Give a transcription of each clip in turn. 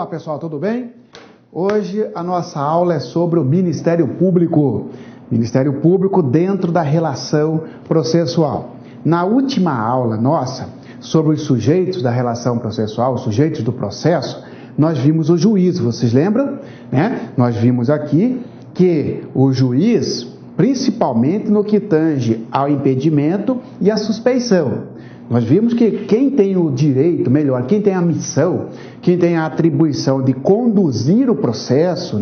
Olá pessoal, tudo bem? Hoje a nossa aula é sobre o Ministério Público. Ministério Público dentro da relação processual. Na última aula nossa, sobre os sujeitos da relação processual, os sujeitos do processo, nós vimos o juiz, vocês lembram? Nós vimos aqui que o juiz, principalmente no que tange ao impedimento e à suspeição, nós vimos que quem tem o direito, melhor, quem tem a missão, quem tem a atribuição de conduzir o processo,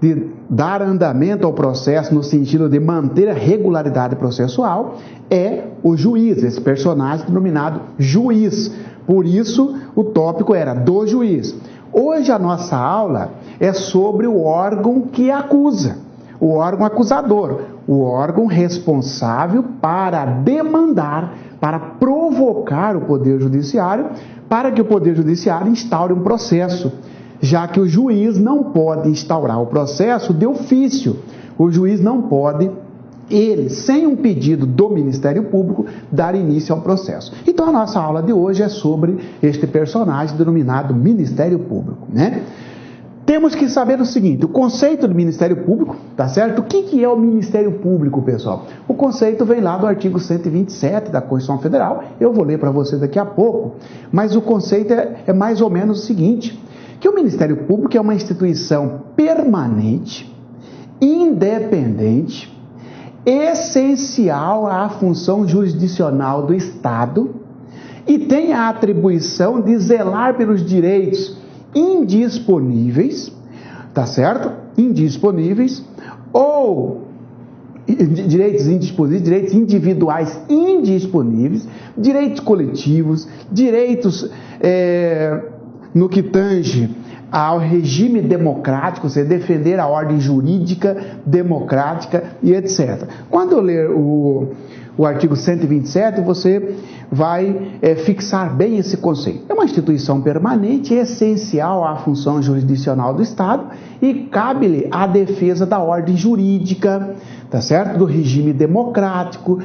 de dar andamento ao processo no sentido de manter a regularidade processual, é o juiz, esse personagem denominado juiz. Por isso, o tópico era do juiz. Hoje a nossa aula é sobre o órgão que acusa, o órgão acusador, o órgão responsável para demandar, para provocar o Poder Judiciário, para que o Poder Judiciário instaure um processo, já que o juiz não pode instaurar o processo de ofício. O juiz não pode, ele, sem um pedido do Ministério Público, dar início ao processo. Então a nossa aula de hoje é sobre este personagem denominado Ministério Público, Temos que saber o seguinte, o conceito do Ministério Público, tá certo? O que é o Ministério Público, pessoal? O conceito vem lá do artigo 127 da Constituição Federal, eu vou ler para você daqui a pouco, mas o conceito é mais ou menos o seguinte, que o Ministério Público é uma instituição permanente, independente, essencial à função jurisdicional do Estado e tem a atribuição de zelar pelos direitos indisponíveis, tá certo? Indisponíveis ou direitos indisponíveis, direitos individuais indisponíveis, direitos coletivos, direitos no que tange ao regime democrático, ou seja, defender a ordem jurídica, democrática e etc. Quando eu ler o artigo 127, você vai fixar bem esse conceito. É uma instituição permanente, essencial à função jurisdicional do Estado e cabe-lhe a defesa da ordem jurídica, tá certo? Do regime democrático,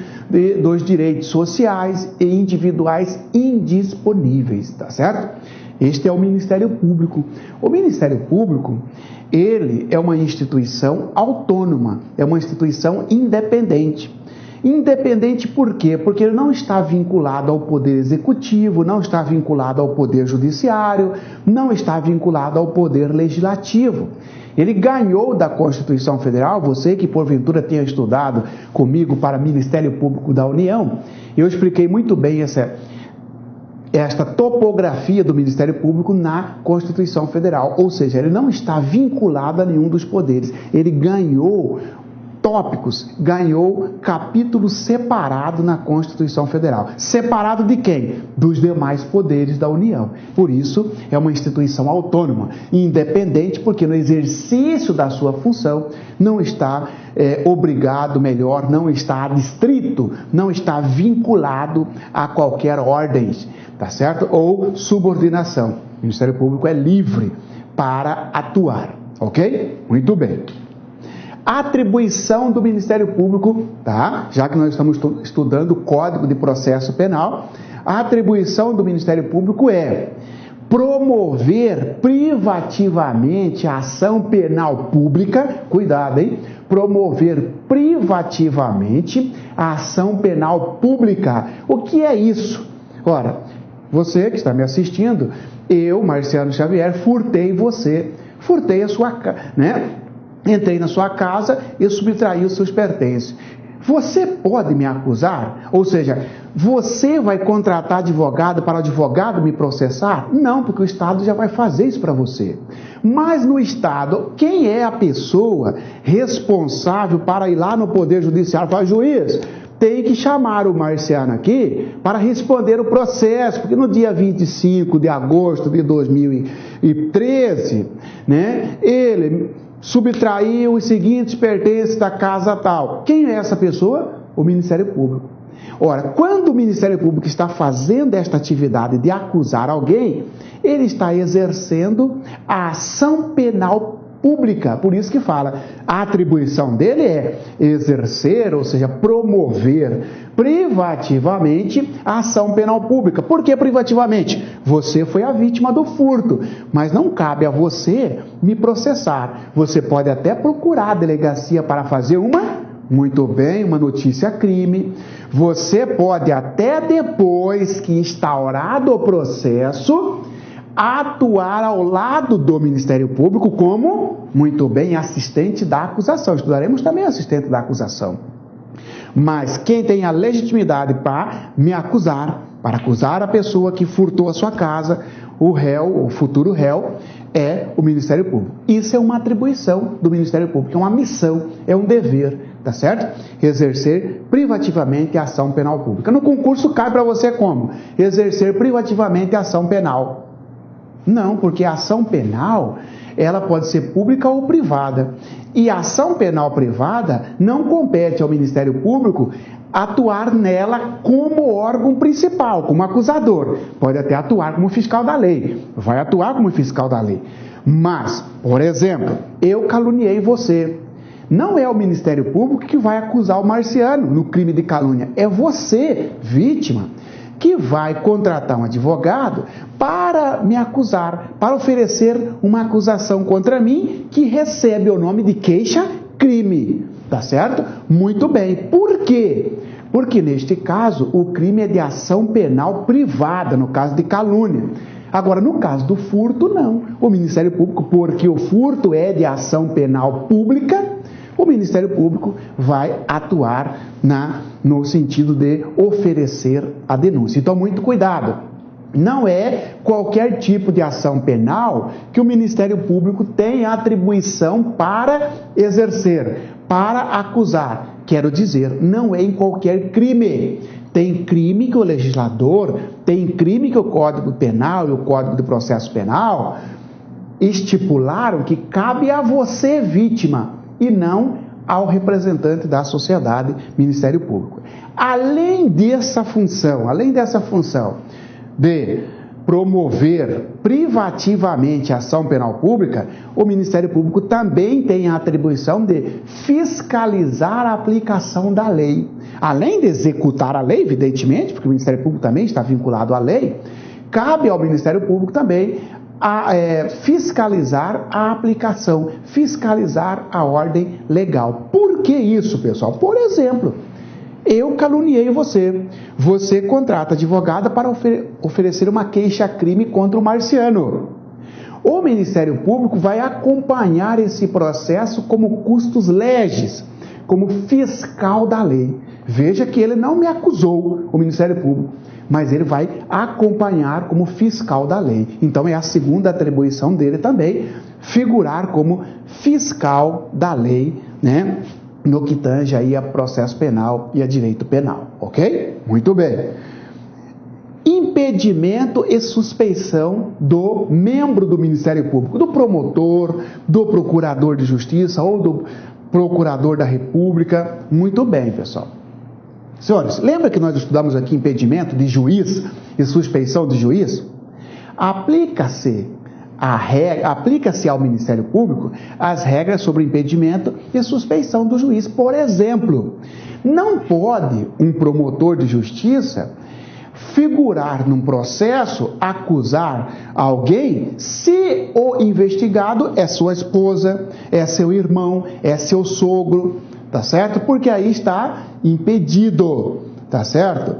dos direitos sociais e individuais indisponíveis, tá certo? Este é o Ministério Público. O Ministério Público, ele é uma instituição autônoma, é uma instituição independente. Independente por quê? Porque ele não está vinculado ao Poder Executivo, não está vinculado ao Poder Judiciário, não está vinculado ao Poder Legislativo. Ele ganhou da Constituição Federal, você que porventura tenha estudado comigo para Ministério Público da União, eu expliquei muito bem esta topografia do Ministério Público na Constituição Federal, ou seja, ele não está vinculado a nenhum dos poderes, ele ganhou tópicos, ganhou capítulo separado na Constituição Federal. Separado de quem? Dos demais poderes da União. Por isso, é uma instituição autônoma, independente, porque no exercício da sua função não está obrigado, melhor, não está adstrito, não está vinculado a qualquer ordem, tá certo? Ou subordinação. O Ministério Público é livre para atuar, ok? Muito bem. A atribuição do Ministério Público, tá? Já que nós estamos estudando o Código de Processo Penal, a atribuição do Ministério Público é promover privativamente a ação penal pública, cuidado, hein? Promover privativamente a ação penal pública. O que é isso? Ora, você que está me assistindo, eu, Marciano Xavier, furtei você, furtei a sua casa, Entrei na sua casa e subtraí os seus pertences. Você pode me acusar? Ou seja, você vai contratar advogado para o advogado me processar? Não, porque o Estado já vai fazer isso para você. Mas no Estado, quem é a pessoa responsável para ir lá no Poder Judiciário e falar, juiz, tem que chamar o Marciano aqui para responder o processo, porque no dia 25 de agosto de 2013, ele subtraiu os seguintes pertences da casa tal. Quem é essa pessoa? O Ministério Público. Ora, quando o Ministério Público está fazendo esta atividade de acusar alguém, ele está exercendo a ação penal pública. Por isso que fala, a atribuição dele é exercer, ou seja, promover privativamente a ação penal pública. Por que privativamente? Você foi a vítima do furto, mas não cabe a você me processar. Você pode até procurar a delegacia para fazer uma notícia crime. Você pode até depois que instaurado o processo, atuar ao lado do Ministério Público como, muito bem, assistente da acusação. Estudaremos também assistente da acusação. Mas quem tem a legitimidade para me acusar, para acusar a pessoa que furtou a sua casa, o réu, o futuro réu, é o Ministério Público. Isso é uma atribuição do Ministério Público, é uma missão, é um dever, tá certo? Exercer privativamente a ação penal pública. No concurso cai para você como? Exercer privativamente a ação penal. Não, porque a ação penal, ela pode ser pública ou privada. E a ação penal privada não compete ao Ministério Público atuar nela como órgão principal, como acusador. Pode até atuar como fiscal da lei, vai atuar como fiscal da lei. Mas, por exemplo, eu caluniei você. Não é o Ministério Público que vai acusar o Marciano no crime de calúnia. É você, vítima, que vai contratar um advogado para me acusar, para oferecer uma acusação contra mim que recebe o nome de queixa-crime, tá certo? Muito bem. Por quê? Porque neste caso o crime é de ação penal privada, no caso de calúnia. Agora, no caso do furto, não. O Ministério Público, porque o furto é de ação penal pública, o Ministério Público vai atuar no sentido de oferecer a denúncia. Então, muito cuidado. Não é qualquer tipo de ação penal que o Ministério Público tem atribuição para exercer, para acusar. Quero dizer, não é em qualquer crime. Tem crime que o legislador, tem crime que o Código Penal e o Código de Processo Penal estipularam que cabe a você, vítima, e não ao representante da sociedade, Ministério Público. Além dessa função de promover privativamente a ação penal pública, o Ministério Público também tem a atribuição de fiscalizar a aplicação da lei. Além de executar a lei, evidentemente, porque o Ministério Público também está vinculado à lei, cabe ao Ministério Público também fiscalizar a aplicação, fiscalizar a ordem legal. Por que isso, pessoal? Por exemplo, eu caluniei você. Você contrata advogada para oferecer uma queixa-crime contra o Marciano. O Ministério Público vai acompanhar esse processo como custos legis, como fiscal da lei. Veja que ele não me acusou, o Ministério Público, mas ele vai acompanhar como fiscal da lei. Então é a segunda atribuição dele também, figurar como fiscal da lei, né? No que tange aí a processo penal e a direito penal, ok? Muito bem. Impedimento e suspeição do membro do Ministério Público, do promotor, do procurador de justiça ou do procurador da República. Muito bem, pessoal. Senhores, lembra que nós estudamos aqui impedimento de juiz e suspeição de juiz? Aplica-se ao Ministério Público as regras sobre impedimento e suspeição do juiz. Por exemplo, não pode um promotor de justiça figurar num processo, acusar alguém, se o investigado é sua esposa, é seu irmão, é seu sogro, tá certo? Porque aí está impedido, tá certo?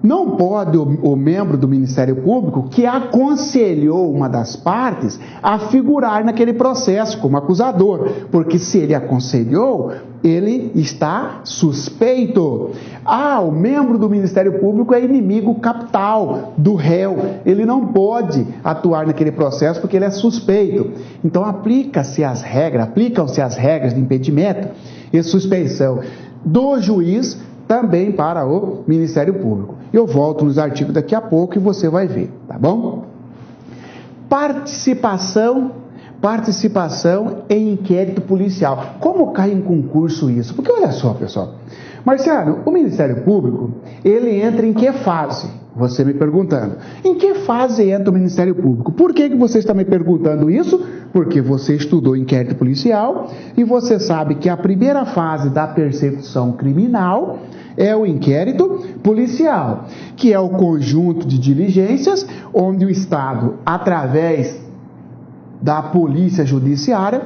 Não pode o membro do Ministério Público que aconselhou uma das partes a figurar naquele processo como acusador, porque se ele aconselhou, ele está suspeito. O membro do Ministério Público é inimigo capital do réu, ele não pode atuar naquele processo porque ele é suspeito. Então aplicam-se as regras de impedimento e suspeição do juiz também para o Ministério Público. Eu volto nos artigos daqui a pouco e você vai ver, tá bom? Participação em inquérito policial. Como cai em concurso isso? Porque olha só, pessoal. Marciano, o Ministério Público, ele entra em que fase? Você me perguntando. Em que fase entra o Ministério Público? Por que você está me perguntando isso? Porque você estudou inquérito policial e você sabe que a primeira fase da persecução criminal é o inquérito policial, que é o conjunto de diligências onde o Estado, através da polícia judiciária,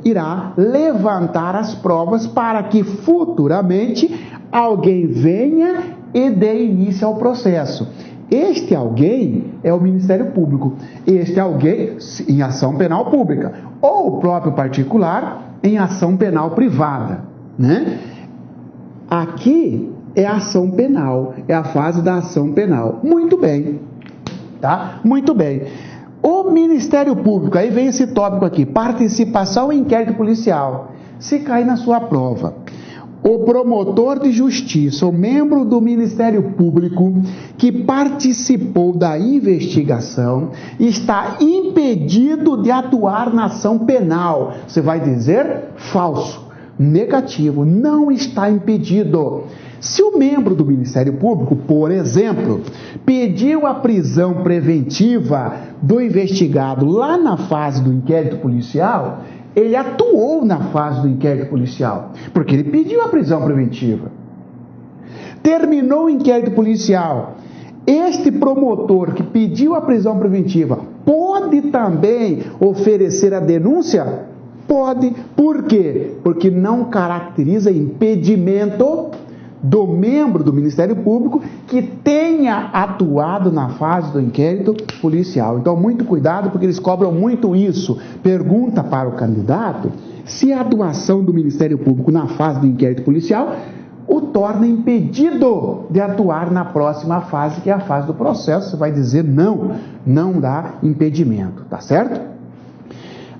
irá levantar as provas para que futuramente alguém venha e dê início ao processo. Este alguém é o Ministério Público. Este alguém em ação penal pública, ou o próprio particular em ação penal privada, né? Aqui é a ação penal, é a fase da ação penal. Muito bem, tá? Muito bem. O Ministério Público, aí vem esse tópico aqui, participação em inquérito policial. Se cair na sua prova, o promotor de justiça, o membro do Ministério Público que participou da investigação, está impedido de atuar na ação penal. Você vai dizer falso, negativo, não está impedido. Se o membro do Ministério Público, por exemplo, pediu a prisão preventiva do investigado lá na fase do inquérito policial, ele atuou na fase do inquérito policial, porque ele pediu a prisão preventiva. Terminou o inquérito policial. Este promotor que pediu a prisão preventiva pode também oferecer a denúncia? Pode. Por quê? Porque não caracteriza impedimento do membro do Ministério Público que tenha atuado na fase do inquérito policial. Então, muito cuidado, porque eles cobram muito isso. Pergunta para o candidato se a atuação do Ministério Público na fase do inquérito policial o torna impedido de atuar na próxima fase, que é a fase do processo. Você vai dizer não, não dá impedimento, tá certo?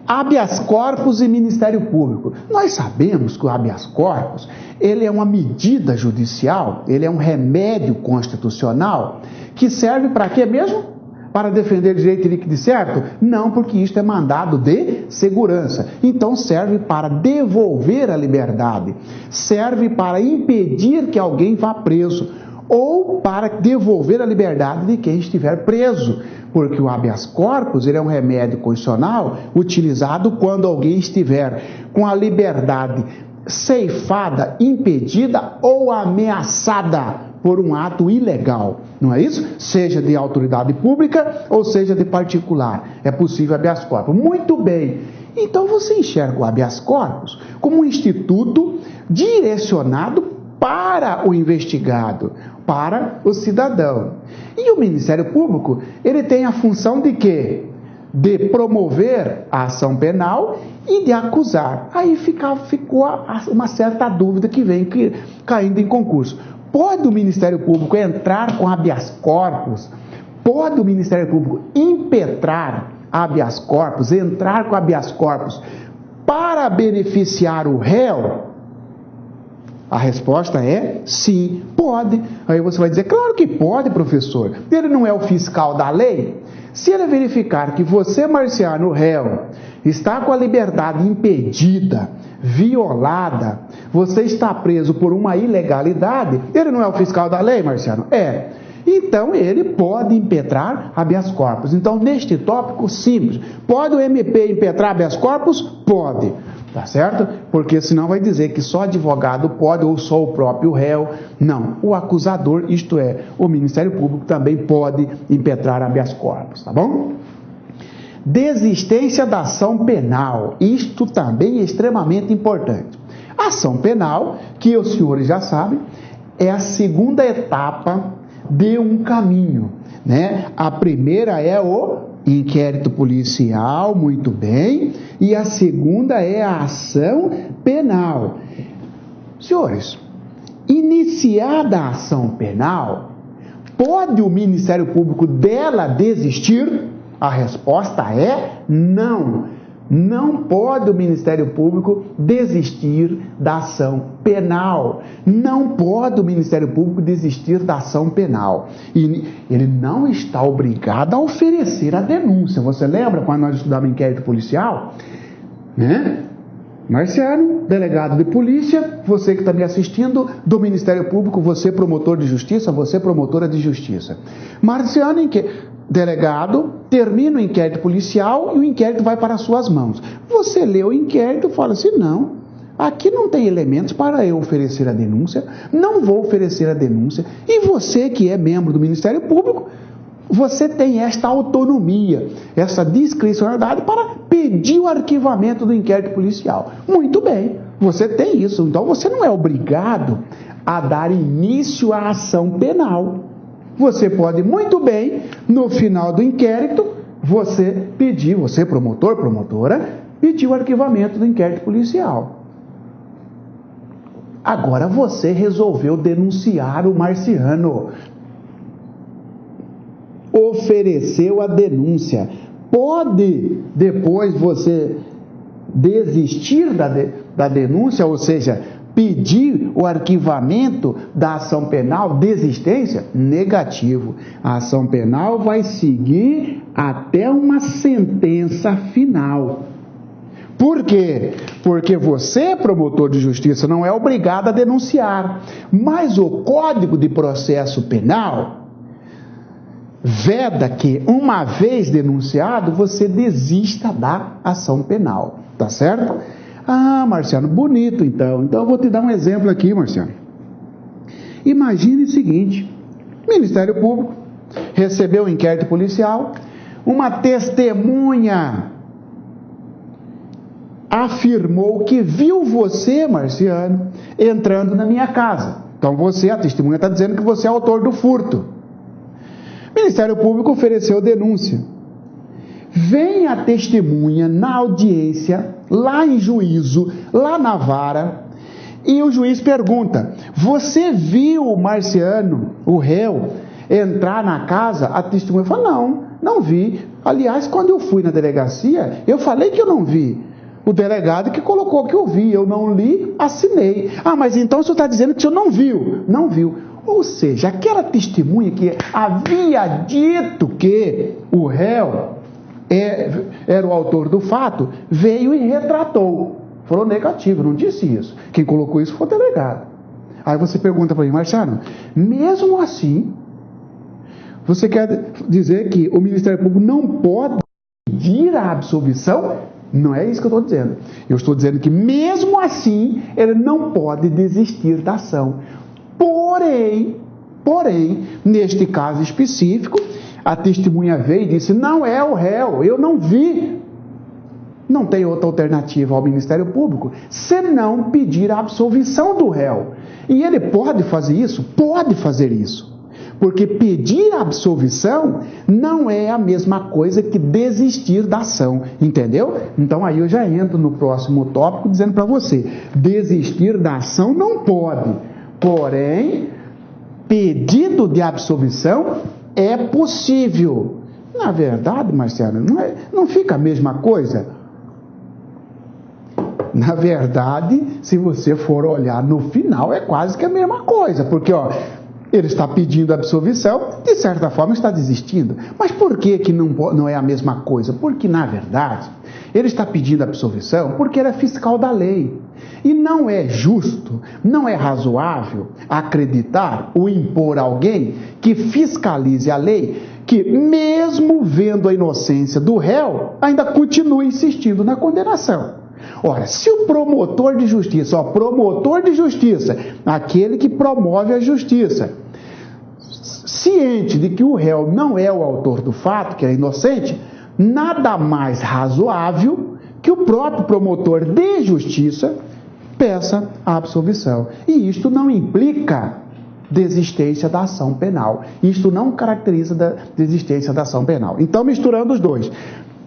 Habeas corpus e Ministério Público. Nós sabemos que o habeas corpus, ele é uma medida judicial, ele é um remédio constitucional, que serve para quê mesmo? Para defender direito líquido e certo? Não, porque isto é mandado de segurança. Então serve para devolver a liberdade, serve para impedir que alguém vá preso, ou para devolver a liberdade de quem estiver preso. Porque o habeas corpus, ele é um remédio constitucional utilizado quando alguém estiver com a liberdade ceifada, impedida ou ameaçada por um ato ilegal, não é isso? Seja de autoridade pública ou seja de particular. É possível habeas corpus. Muito bem. Então você enxerga o habeas corpus como um instituto direcionado para o investigado, para o cidadão. E o Ministério Público, ele tem a função de quê? De promover a ação penal e de acusar. Aí ficou uma certa dúvida que vem caindo em concurso. Pode o Ministério Público entrar com habeas corpus? Pode o Ministério Público impetrar habeas corpus, entrar com habeas corpus para beneficiar o réu? A resposta é sim, pode. Aí você vai dizer, claro que pode, professor. Ele não é o fiscal da lei? Se ele verificar que você, Marciano, réu, está com a liberdade impedida, violada, você está preso por uma ilegalidade, ele não é o fiscal da lei, Marciano? É. Então ele pode impetrar habeas corpus. Então, neste tópico simples, pode o MP impetrar habeas corpus? Pode. Tá certo? Porque senão vai dizer que só advogado pode ou só o próprio réu. Não, o acusador, isto é, o Ministério Público também pode impetrar habeas corpus, tá bom? Desistência da ação penal, isto também é extremamente importante. A ação penal, que os senhores já sabem, é a segunda etapa de um caminho, né? A primeira é o inquérito policial, muito bem, e a segunda é a ação penal. Senhores, iniciada a ação penal, pode o Ministério Público dela desistir? A resposta é não. Não pode o Ministério Público desistir da ação penal. Não pode o Ministério Público desistir da ação penal. E ele não está obrigado a oferecer a denúncia. Você lembra quando nós estudávamos inquérito policial? Né? Marciano, delegado de polícia, você que está me assistindo, do Ministério Público, você promotor de justiça, você promotora de justiça. Marciano, delegado, termina o inquérito policial e o inquérito vai para as suas mãos. Você lê o inquérito e fala assim, não, aqui não tem elementos para eu oferecer a denúncia, não vou oferecer a denúncia. E você que é membro do Ministério Público, você tem esta autonomia, essa discricionalidade para pedir o arquivamento do inquérito policial. Muito bem, você tem isso. Então você não é obrigado a dar início à ação penal. Você pode muito bem, no final do inquérito, você pedir, você promotor, promotora, pedir o arquivamento do inquérito policial. Agora você resolveu denunciar o Marciano. Ofereceu a denúncia. Pode depois você desistir da denúncia, ou seja, pedir o arquivamento da ação penal, desistência? Negativo. A ação penal vai seguir até uma sentença final. Por quê? Porque você, promotor de justiça, não é obrigado a denunciar. Mas o Código de Processo Penal veda que, uma vez denunciado, você desista da ação penal. Tá certo? Ah, Marciano, bonito então. Então eu vou te dar um exemplo aqui, Marciano. Imagine o seguinte: Ministério Público recebeu um inquérito policial, uma testemunha afirmou que viu você, Marciano, entrando na minha casa. Então você, a testemunha, está dizendo que você é autor do furto. Ministério Público ofereceu denúncia. Vem a testemunha na audiência, lá em juízo, lá na vara, e o juiz pergunta: você viu o Marciano, o réu, entrar na casa? A testemunha fala: não, não vi. Aliás, quando eu fui na delegacia, eu falei que eu não vi. O delegado que colocou que eu vi, eu não li, assinei. Ah, mas então o senhor está dizendo que o senhor não viu? Não viu. Ou seja, aquela testemunha que havia dito que o réu era o autor do fato, veio e retratou. Falou negativo, não disse isso. Quem colocou isso foi o delegado. Aí você pergunta para mim: Marciano, mesmo assim, você quer dizer que o Ministério Público não pode pedir a absolvição? Não é isso que eu estou dizendo. Eu estou dizendo que mesmo assim, ele não pode desistir da ação. Porém, neste caso específico, a testemunha veio e disse: não é o réu, eu não vi. Não tem outra alternativa ao Ministério Público senão pedir a absolvição do réu. E ele pode fazer isso? Pode fazer isso. Porque pedir a absolvição não é a mesma coisa que desistir da ação, entendeu? Então aí eu já entro no próximo tópico dizendo para você: desistir da ação não pode. Porém, pedido de absolvição é possível. Na verdade, Marciano, não fica a mesma coisa? Na verdade, se você for olhar no final, é quase que a mesma coisa. Porque, ele está pedindo absolvição, de certa forma está desistindo. Mas por que não é a mesma coisa? Porque, na verdade, ele está pedindo absolvição porque ele é fiscal da lei. E não é justo, não é razoável acreditar ou impor a alguém que fiscalize a lei, que mesmo vendo a inocência do réu, ainda continue insistindo na condenação. Ora, se o promotor de justiça, aquele que promove a justiça, ciente de que o réu não é o autor do fato, que é inocente, nada mais razoável que o próprio promotor de justiça peça a absolvição. E isto não implica desistência da ação penal. Isto não caracteriza da desistência da ação penal. Então, misturando os dois: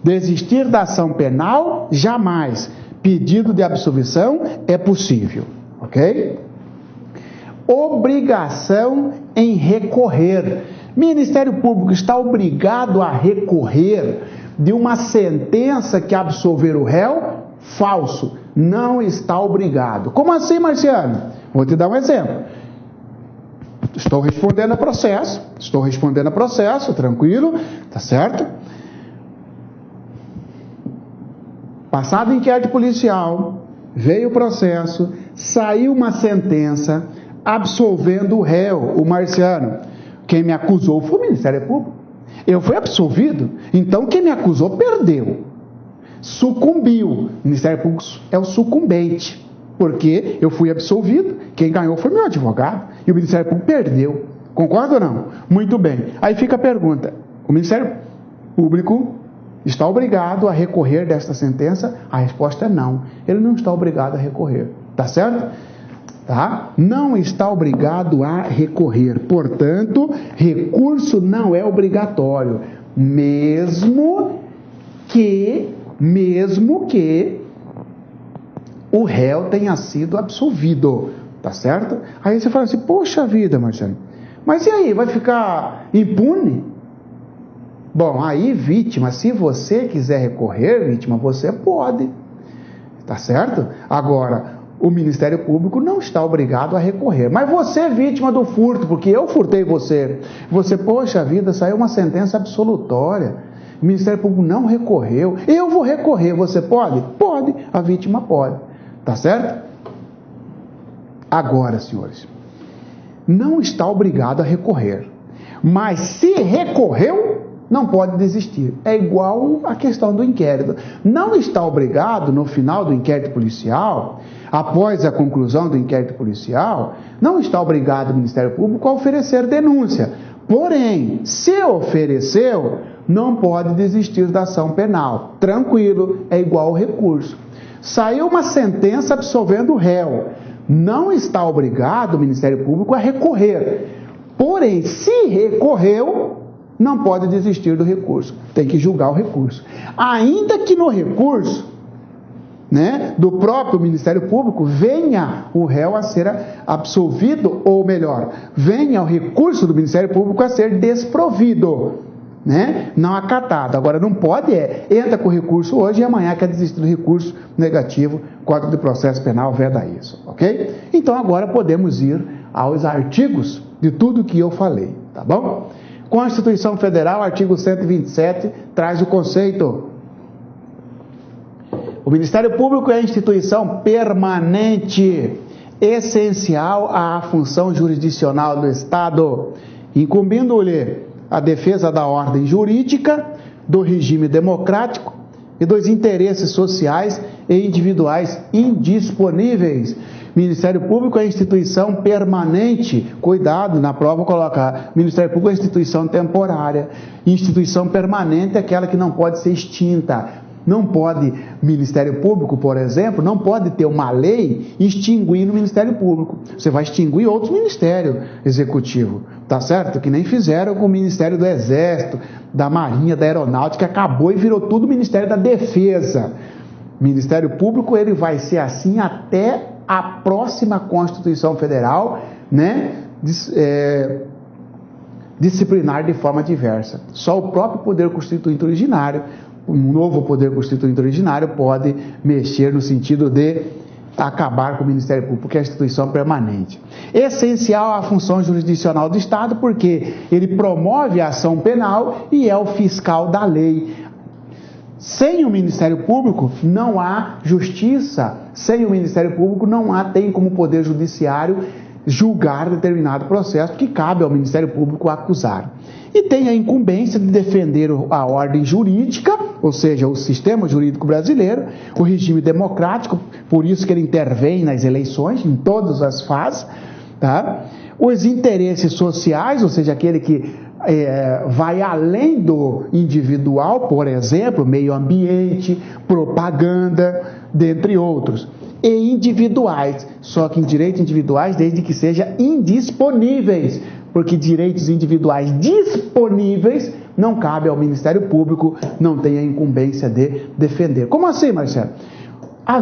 desistir da ação penal, jamais. Pedido de absolvição é possível, ok? Obrigação em recorrer. Ministério Público está obrigado a recorrer de uma sentença que absolver o réu? Falso. Não está obrigado. Como assim, Marciano? Vou te dar um exemplo. Estou respondendo a processo, tranquilo, tá certo? Passado o inquérito policial, veio o processo, saiu uma sentença absolvendo o réu, o Marciano. Quem me acusou foi o Ministério Público. Eu fui absolvido, então quem me acusou perdeu, sucumbiu. O Ministério Público é o sucumbente, porque eu fui absolvido, quem ganhou foi meu advogado, e o Ministério Público perdeu. Concorda ou não? Muito bem. Aí fica a pergunta: o Ministério Público está obrigado a recorrer desta sentença? A resposta é não. Ele não está obrigado a recorrer. Tá certo? Tá? Não está obrigado a recorrer. Portanto, recurso não é obrigatório, mesmo que o réu tenha sido absolvido. Tá certo? Aí você fala assim: poxa vida, Marcelo, mas e aí, vai ficar impune? Bom, aí, vítima, se você quiser recorrer, vítima, você pode. Tá certo? Agora, o Ministério Público não está obrigado a recorrer. Mas você, vítima do furto, porque eu furtei você. Você, poxa vida, saiu uma sentença absolutória. O Ministério Público não recorreu. Eu vou recorrer. Você pode? Pode. A vítima pode. Tá certo? Agora, senhores, não está obrigado a recorrer. Mas se recorreu, não pode desistir. É igual a questão do inquérito. Não está obrigado, no final do inquérito policial, após a conclusão do inquérito policial, não está obrigado o Ministério Público a oferecer denúncia. Porém, se ofereceu, não pode desistir da ação penal. Tranquilo, é igual ao recurso. Saiu uma sentença absolvendo o réu. Não está obrigado o Ministério Público a recorrer. Porém, se recorreu, não pode desistir do recurso. Tem que julgar o recurso. Ainda que no recurso, do próprio Ministério Público, venha o réu a ser absolvido, ou melhor, venha o recurso do Ministério Público a ser desprovido, não acatado. Agora, não pode entra com o recurso hoje e amanhã quer desistir do recurso negativo. Código de Processo Penal veda isso, ok? Então agora podemos ir aos artigos de tudo que eu falei, tá bom? Constituição Federal, artigo 127, traz o conceito: o Ministério Público é a instituição permanente, essencial à função jurisdicional do Estado, incumbindo-lhe a defesa da ordem jurídica, do regime democrático e dos interesses sociais e individuais indisponíveis. Ministério Público é instituição permanente. Cuidado, na prova colocar Ministério Público é instituição temporária. Instituição permanente é aquela que não pode ser extinta. Não pode, Ministério Público, por exemplo, não pode ter uma lei extinguindo o Ministério Público. Você vai extinguir outros ministérios executivos, tá certo? Que nem fizeram com o Ministério do Exército, da Marinha, da Aeronáutica, acabou e virou tudo o Ministério da Defesa. Ministério Público, ele vai ser assim até a próxima Constituição Federal, disciplinar de forma diversa. Só o próprio Poder Constituinte originário, um novo Poder Constituinte originário, pode mexer no sentido de acabar com o Ministério Público, que é a instituição permanente. Essencial à função jurisdicional do Estado, porque ele promove a ação penal e é o fiscal da lei. Sem o Ministério Público não há justiça. Sem o Ministério Público tem como Poder Judiciário julgar determinado processo que cabe ao Ministério Público acusar. E tem a incumbência de defender a ordem jurídica, ou seja, o sistema jurídico brasileiro, o regime democrático, por isso que ele intervém nas eleições, em todas as fases, tá? Os interesses sociais, ou seja, aquele que vai além do individual, por exemplo, meio ambiente, propaganda, dentre outros. E individuais, só que em direitos individuais, desde que sejam indisponíveis, porque direitos individuais disponíveis não cabe ao Ministério Público, não tem a incumbência de defender. Como assim, Marcelo? A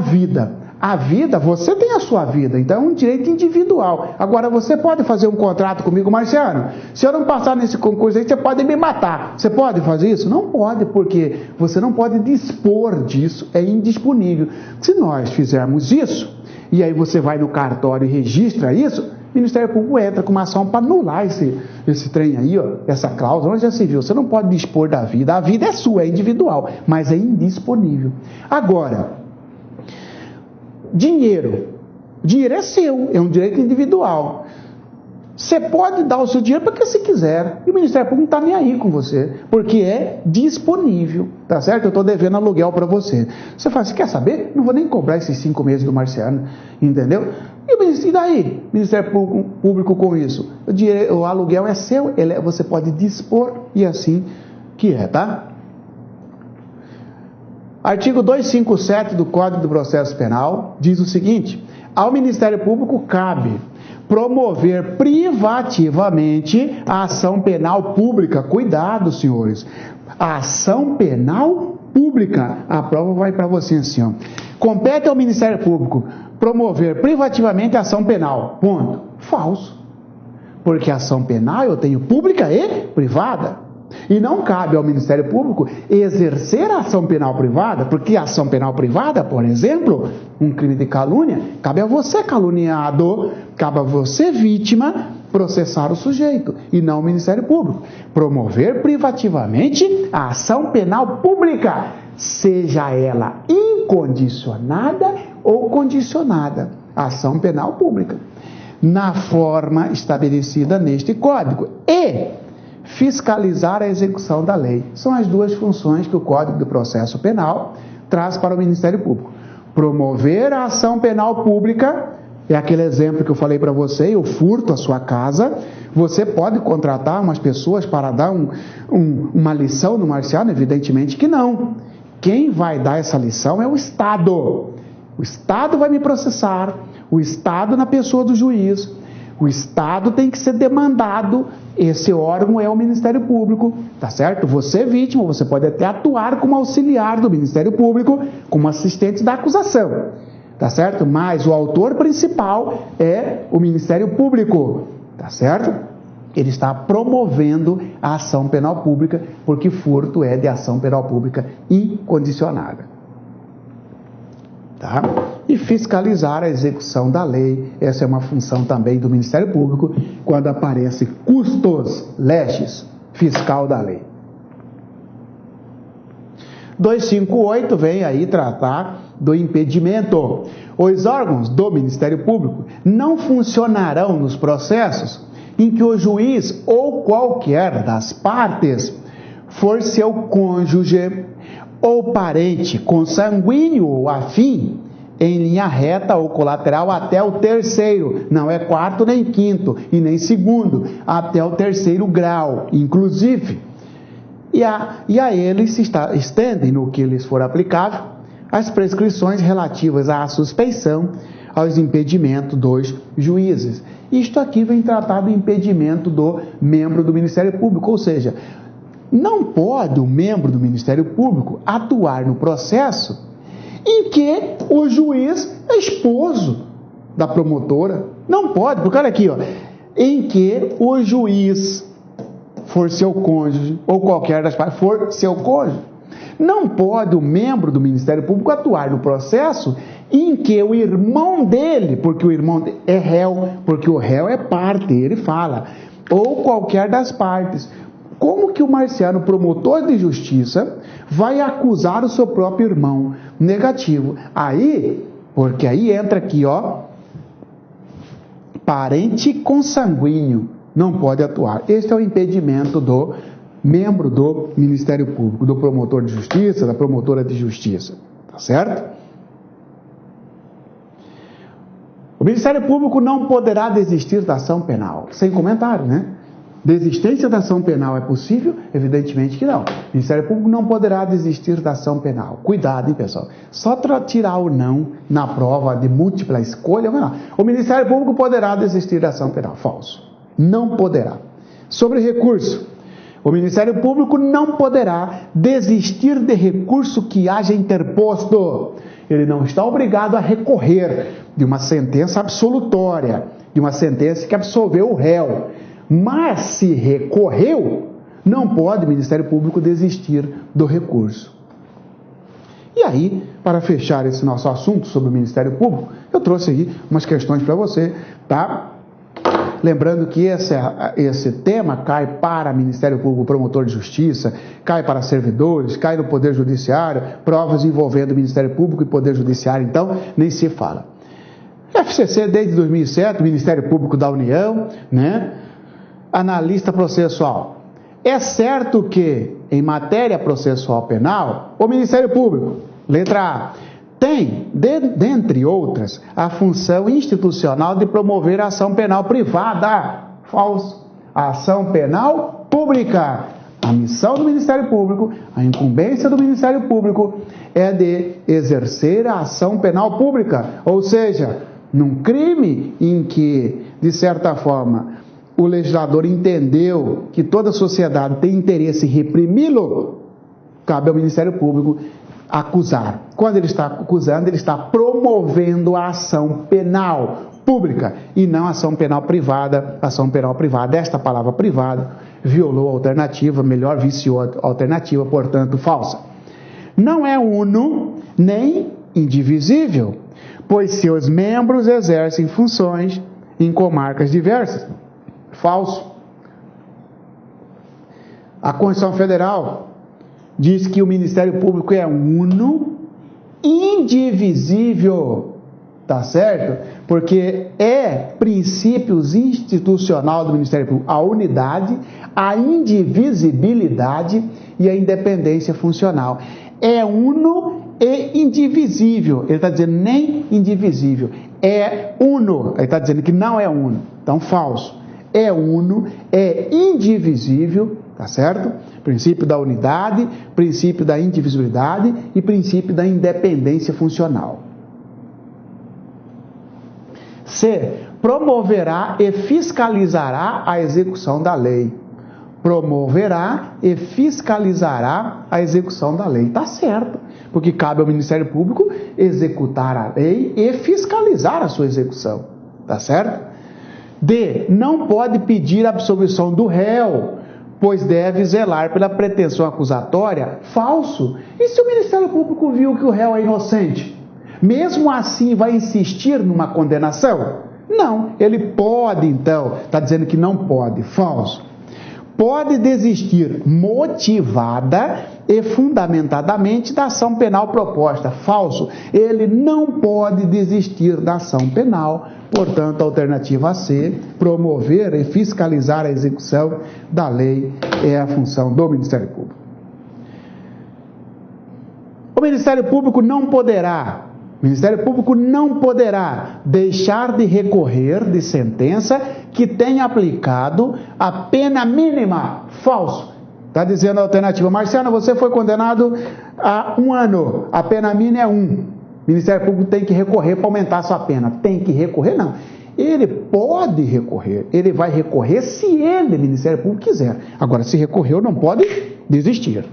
vida, você tem a sua vida, então é um direito individual. Agora, você pode fazer um contrato comigo, Marciano? Se eu não passar nesse concurso aí, você pode me matar. Você pode fazer isso? Não pode, porque você não pode dispor disso, é indisponível. Se nós fizermos isso, e aí você vai no cartório e registra isso, o Ministério Público entra com uma ação para anular esse trem aí, essa cláusula. Onde já se viu? Você não pode dispor da vida. A vida é sua, é individual, mas é indisponível. Agora, dinheiro é seu, é um direito individual. Você pode dar o seu dinheiro para quem você quiser. E o Ministério Público não está nem aí com você, porque é disponível, tá certo? Eu estou devendo aluguel para você. Você fala, você quer saber? Não vou nem cobrar esses 5 meses do Marciano, entendeu? E daí, Ministério Público com isso? O aluguel é seu, você pode dispor e assim que é, tá? Artigo 257 do Código do Processo Penal diz o seguinte: ao Ministério Público cabe promover privativamente a ação penal pública. Cuidado, senhores. A ação penal pública. A prova vai para você assim, ó. Compete ao Ministério Público promover privativamente a ação penal. Ponto. Falso. Porque a ação penal eu tenho pública e privada. E não cabe ao Ministério Público exercer a ação penal privada, porque a ação penal privada, por exemplo, um crime de calúnia, cabe a você, caluniado, cabe a você, vítima, processar o sujeito, e não o Ministério Público. Promover privativamente a ação penal pública, seja ela incondicionada ou condicionada, a ação penal pública, na forma estabelecida neste Código. E fiscalizar a execução da lei. São as duas funções que o Código do Processo Penal traz para o Ministério Público. Promover a ação penal pública, é aquele exemplo que eu falei para você, eu furto a sua casa, você pode contratar umas pessoas para dar uma lição no Marciano? Evidentemente que não. Quem vai dar essa lição é o Estado. O Estado vai me processar, o Estado na pessoa do juiz. O Estado tem que ser demandado, esse órgão é o Ministério Público, tá certo? Você, vítima, você pode até atuar como auxiliar do Ministério Público, como assistente da acusação, tá certo? Mas o autor principal é o Ministério Público, tá certo? Ele está promovendo a ação penal pública, porque furto é de ação penal pública incondicionada. Tá? E fiscalizar a execução da lei, essa é uma função também do Ministério Público, quando aparece custos leges, fiscal da lei. 258 vem aí tratar do impedimento. Os órgãos do Ministério Público não funcionarão nos processos em que o juiz ou qualquer das partes for seu cônjuge ou parente consanguíneo ou afim, em linha reta ou colateral até o terceiro, não é quarto nem quinto e nem segundo, até o terceiro grau, inclusive. E a eles se estendem, no que lhes for aplicável, as prescrições relativas à suspeição, aos impedimentos dos juízes. Isto aqui vem tratar do impedimento do membro do Ministério Público, ou seja, não pode o membro do Ministério Público atuar no processo em que o juiz é esposo da promotora. Não pode, porque olha aqui, ó, em que o juiz for seu cônjuge, ou qualquer das partes for seu cônjuge. Não pode o membro do Ministério Público atuar no processo em que o irmão dele, porque o irmão é réu, porque o réu é parte, ele fala, ou qualquer das partes. Como que o Marciano, promotor de justiça, vai acusar o seu próprio irmão? Negativo. Aí, porque aí entra aqui, ó, parente consanguíneo, não pode atuar. Este é o impedimento do membro do Ministério Público, do promotor de justiça, da promotora de justiça, tá certo? O Ministério Público não poderá desistir da ação penal, sem comentário, né? Desistência da ação penal é possível? Evidentemente que não. O Ministério Público não poderá desistir da ação penal. Cuidado, hein, pessoal? Só tirar o não na prova de múltipla escolha, não. O Ministério Público poderá desistir da ação penal. Falso. Não poderá. Sobre recurso. O Ministério Público não poderá desistir de recurso que haja interposto. Ele não está obrigado a recorrer de uma sentença absolutória, de uma sentença que absolveu o réu. Mas se recorreu, não pode o Ministério Público desistir do recurso. E aí, para fechar esse nosso assunto sobre o Ministério Público, eu trouxe aqui umas questões para você, tá? Lembrando que esse tema cai para Ministério Público, promotor de justiça, cai para servidores, cai no Poder Judiciário, provas envolvendo o Ministério Público e Poder Judiciário, então nem se fala. FCC desde 2007, Ministério Público da União, né? Analista processual. É certo que, em matéria processual penal, o Ministério Público, letra A, tem, dentre outras, a função institucional de promover a ação penal privada. Falso. A ação penal pública. A missão do Ministério Público, a incumbência do Ministério Público é de exercer a ação penal pública. Ou seja, num crime em que, de certa forma, o legislador entendeu que toda a sociedade tem interesse em reprimi-lo, cabe ao Ministério Público acusar. Quando ele está acusando, ele está promovendo a ação penal pública e não a ação penal privada. Ação penal privada, esta palavra privada, violou a alternativa, melhor, viciou a alternativa, portanto, falsa. Não é uno nem indivisível, pois seus membros exercem funções em comarcas diversas. Falso. A Constituição Federal diz que o Ministério Público é uno, indivisível, tá certo? Porque é princípios institucional do Ministério Público a unidade, a indivisibilidade e a independência funcional. É uno e indivisível. Ele está dizendo nem indivisível, é uno. Ele está dizendo que não é uno. Então, falso. É uno, é indivisível, tá certo? Princípio da unidade, princípio da indivisibilidade e princípio da independência funcional. C. Promoverá e fiscalizará a execução da lei. Promoverá e fiscalizará a execução da lei. Tá certo, porque cabe ao Ministério Público executar a lei e fiscalizar a sua execução. Tá certo? D. Não pode pedir a absolvição do réu, pois deve zelar pela pretensão acusatória. Falso. E se o Ministério Público viu que o réu é inocente? Mesmo assim vai insistir numa condenação? Não. Ele pode, então, está dizendo que não pode. Falso. Pode desistir motivada e fundamentadamente da ação penal proposta. Falso. Ele não pode desistir da ação penal. Portanto, a alternativa C, promover e fiscalizar a execução da lei, é a função do Ministério Público. O Ministério Público não poderá deixar de recorrer de sentença que tenha aplicado a pena mínima. Falso. Está dizendo a alternativa. Marciano, você foi condenado a 1 ano. A pena mínima é 1. O Ministério Público tem que recorrer para aumentar a sua pena. Tem que recorrer? Não. Ele pode recorrer. Ele vai recorrer se ele, Ministério Público, quiser. Agora, se recorreu, não pode desistir.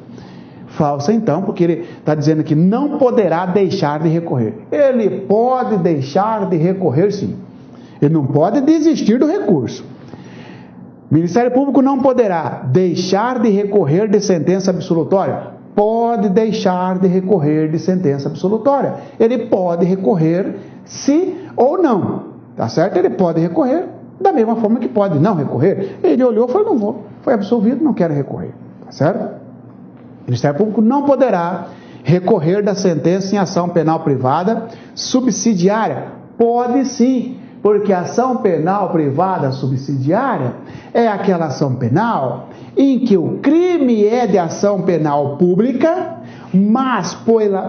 Falsa, então, porque ele está dizendo que não poderá deixar de recorrer. Ele pode deixar de recorrer, sim. Ele não pode desistir do recurso. O Ministério Público não poderá deixar de recorrer de sentença absolutória. Pode deixar de recorrer de sentença absolutória. Ele pode recorrer se ou não. Tá certo? Ele pode recorrer da mesma forma que pode não recorrer. Ele olhou e falou, não vou. Foi absolvido, não quero recorrer. Tá certo? O Ministério Público não poderá recorrer da sentença em ação penal privada subsidiária. Pode sim, porque a ação penal privada subsidiária é aquela ação penal em que o crime é de ação penal pública, mas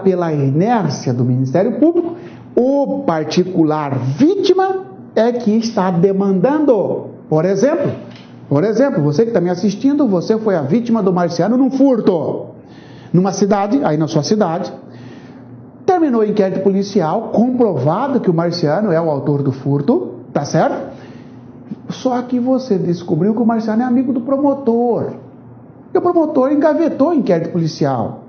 pela inércia do Ministério Público, o particular vítima é que está demandando. Por exemplo, você que está me assistindo, você foi a vítima do Marciano num furto. Numa cidade, aí na sua cidade, terminou o inquérito policial, comprovado que o Marciano é o autor do furto, tá certo? Só que você descobriu que o Marciano é amigo do promotor. E o promotor engavetou o inquérito policial.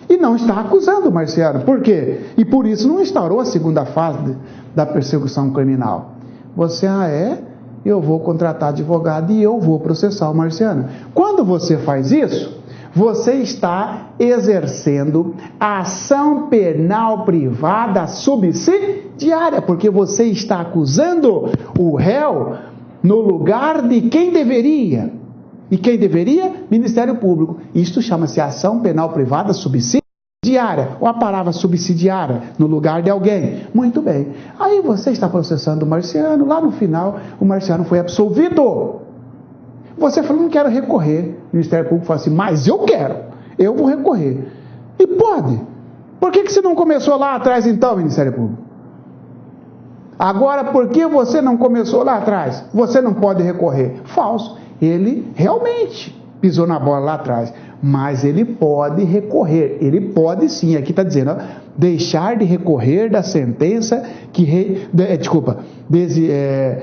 E não está acusando o Marciano. Por quê? E por isso não instaurou a segunda fase da persecução criminal. Você, eu vou contratar advogado e eu vou processar o Marciano. Quando você faz isso, você está exercendo a ação penal privada subsidiária, porque você está acusando o réu no lugar de quem deveria. E quem deveria? Ministério Público. Isto chama-se ação penal privada subsidiária. subsidiária, ou a palavra subsidiária no lugar de alguém. Muito bem. Aí você está processando o Marciano, lá no final o Marciano foi absolvido. Você falou, não quero recorrer. O Ministério Público fala assim, mas eu quero, eu vou recorrer. E pode. Por que você não começou lá atrás então, Ministério Público? Agora, por que você não começou lá atrás? Você não pode recorrer. Falso. Ele realmente pisou na bola lá atrás, mas ele pode recorrer. Ele pode sim, aqui está dizendo, ó, deixar de recorrer da sentença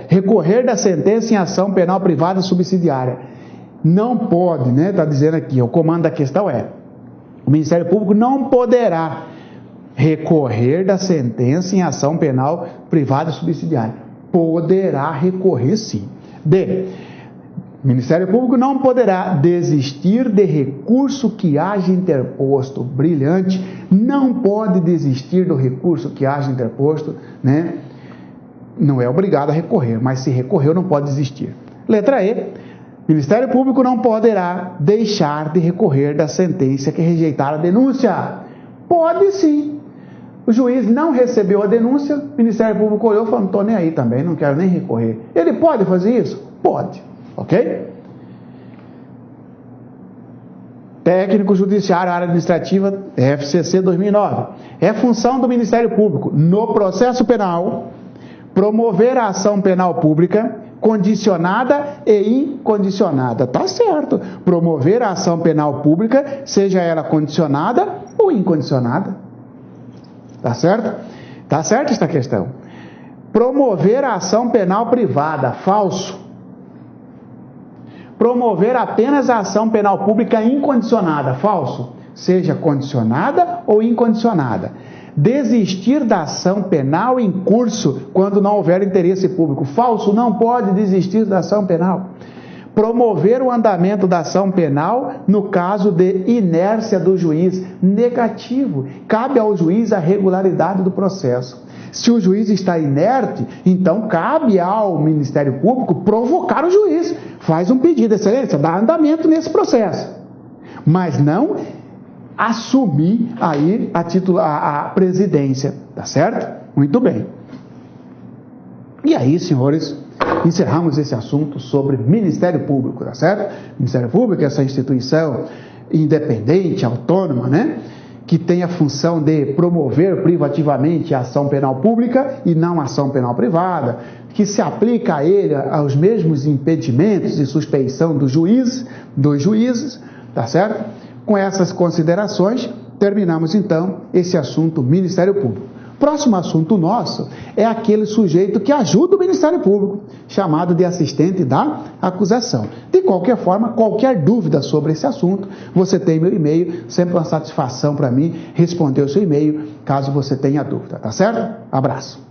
recorrer da sentença em ação penal privada subsidiária. Não pode, né? Está dizendo aqui, o comando da questão é, o Ministério Público não poderá recorrer da sentença em ação penal privada subsidiária. Poderá recorrer sim. O Ministério Público não poderá desistir de recurso que haja interposto. Brilhante. Não pode desistir do recurso que haja interposto, né? Não é obrigado a recorrer, mas se recorreu não pode desistir. Letra E. O Ministério Público não poderá deixar de recorrer da sentença que rejeitar a denúncia. Pode sim. O juiz não recebeu a denúncia, o Ministério Público olhou e falou, não estou nem aí também, não quero nem recorrer. Ele pode fazer isso? Pode. Ok? Técnico Judiciário, Área Administrativa, FCC 2009. É função do Ministério Público, no processo penal, promover a ação penal pública condicionada e incondicionada. Tá certo. Promover a ação penal pública, seja ela condicionada ou incondicionada. Tá certo? Tá certo esta questão. Promover a ação penal privada. Falso. Promover apenas a ação penal pública incondicionada. Falso. Seja condicionada ou incondicionada. Desistir da ação penal em curso quando não houver interesse público. Falso. Não pode desistir da ação penal. Promover o andamento da ação penal no caso de inércia do juiz. Negativo. Cabe ao juiz a regularidade do processo. Se o juiz está inerte, então cabe ao Ministério Público provocar o juiz. Faz um pedido, excelência, dá andamento nesse processo. Mas não assumir aí a presidência, tá certo? Muito bem. E aí, senhores, encerramos esse assunto sobre Ministério Público, tá certo? Ministério Público é essa instituição independente, autônoma, né? Que tem a função de promover privativamente a ação penal pública e não a ação penal privada, que se aplica a ele aos mesmos impedimentos e suspeição dos juízes, tá certo? Com essas considerações, terminamos então esse assunto Ministério Público. Próximo assunto nosso é aquele sujeito que ajuda o Ministério Público, chamado de assistente da acusação. De qualquer forma, qualquer dúvida sobre esse assunto, você tem meu e-mail, sempre uma satisfação para mim responder o seu e-mail, caso você tenha dúvida, tá certo? Abraço.